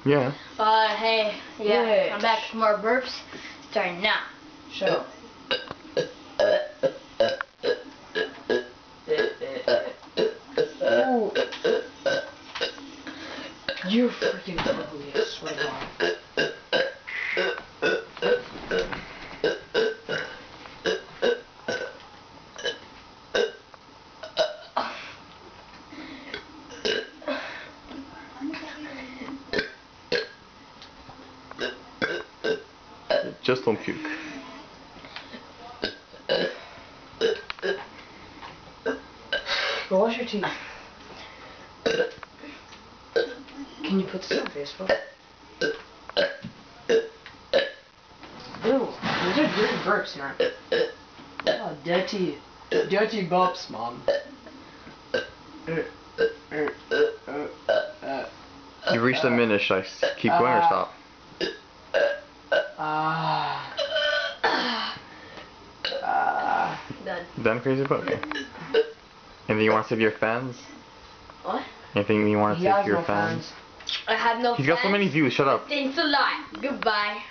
Yeah. Hey, yeah, I'm back with more burps. Starting now. Shut up. Ooh. You're freaking ugly, I swear to God. Just don't puke. Go wash your teeth. Can you put this on Facebook? Ew, those are dirty burps, man. Oh, dirty burps, mom. You've reached a minute. Should I keep going or stop? Done, crazy book. Okay. Anything you want to say to your fans? What? Anything you want to say to your fans? I have no He's got so many views. Shut up. Thanks a lot. Goodbye.